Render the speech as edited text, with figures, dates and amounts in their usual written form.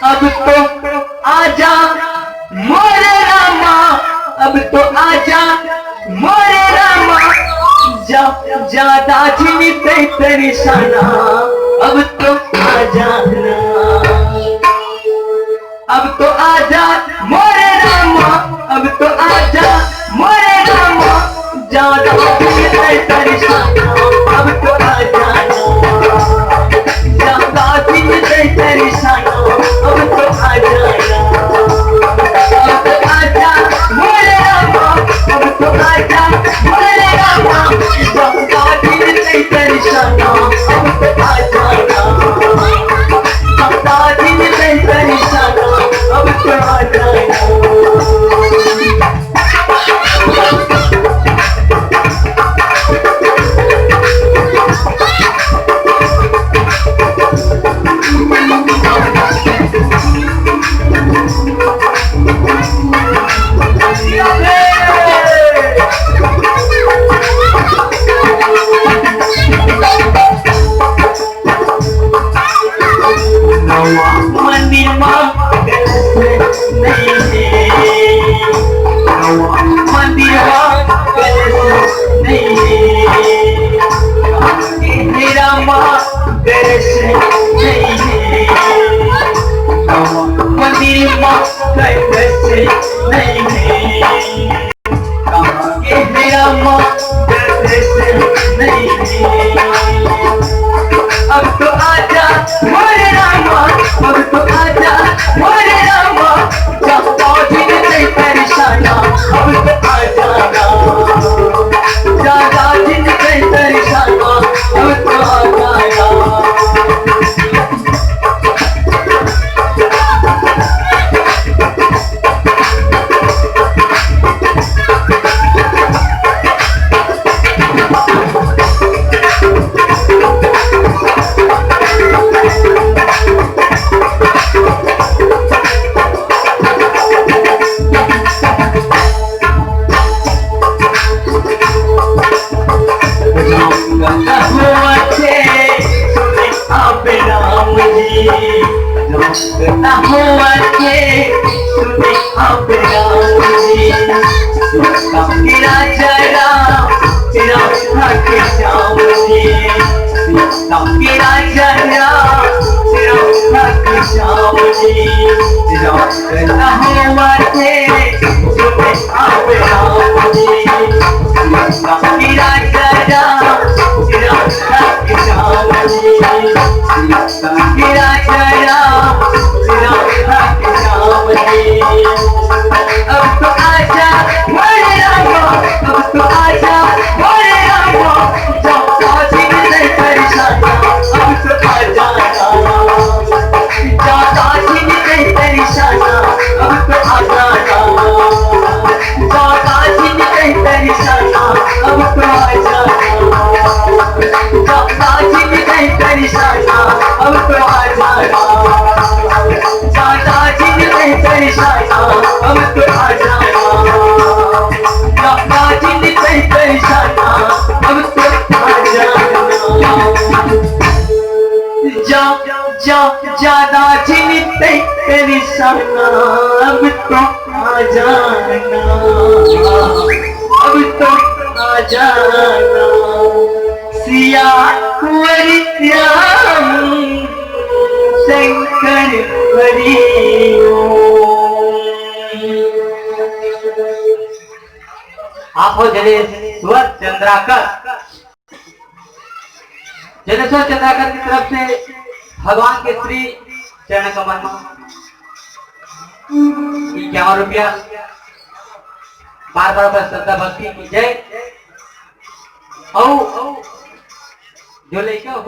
अब तो आजा मोरे रामा, अब तो आजा मोरे रामा, ज्यादा झिलते परेशाना, अब तो आजा ना, अब तो आजा मोरे रामा, अब तो आजा मोरे रामा, ज्यादा झिलते परेशाना, अब तो आजा ना, ज्यादा झिलते परेशाना, अब तो आजा ना, अब तो आजा मोरे रामा, अब तो आजा मोरे रामा, ज्यादा झिलते परेशाना, अब तो आजा ना, ज्यादा झिलते परेशाना, अब तो आजा ना। मंदिर मेरा माँ दर्श नहीं है, मंदिर माँ दर्श नहीं है, मेरा माँ दर्श नहीं है, अब तो आजा मोरे रामा, अब तो आजा मोरे रामा, ज्यादा झिलते परेशाना, अब तो आजा ना, ज्यादा झिलते परेशाना, अब तो आजा ना। ना हुआ के सुने अब राम जी, मेरा जरा तेरा थक जाम जी, मेरा जरा तेरा थक जाम जी, ना हुआ के सुने अब राम जी, मेरा जरा तेरा थक जाम जी, मेरा जरा अब तो आजा मोरे रामा, अब तो आजा मोरे रामा, ज्यादा झिलते परेशाना, अब तो आजा ना, ज्यादा झिलते परेशाना, अब तो आजा ना, ज्यादा झिलते परेशाना, अब तो आजा ना, ज्यादा झिलते परेशाना, अब तो आजा ना, ज्यादा झिलते परेशाना, अब तो आजा ना, ज्यादा झिलते परेशाना, अब तो आजा ना, ज्यादा झिलते परेशाना, अब तो आजा ना, अब तो आजा ना, सिया कुंवरी राम शंकर हरि आप हो जनेश्वर चंद्राकर, जनेश्वर चंद्राकर की तरफ से भगवान के श्री चरण कमल में 51 रुपया, बार बार श्रद्धा भक्ति की जय। जो लेकर हो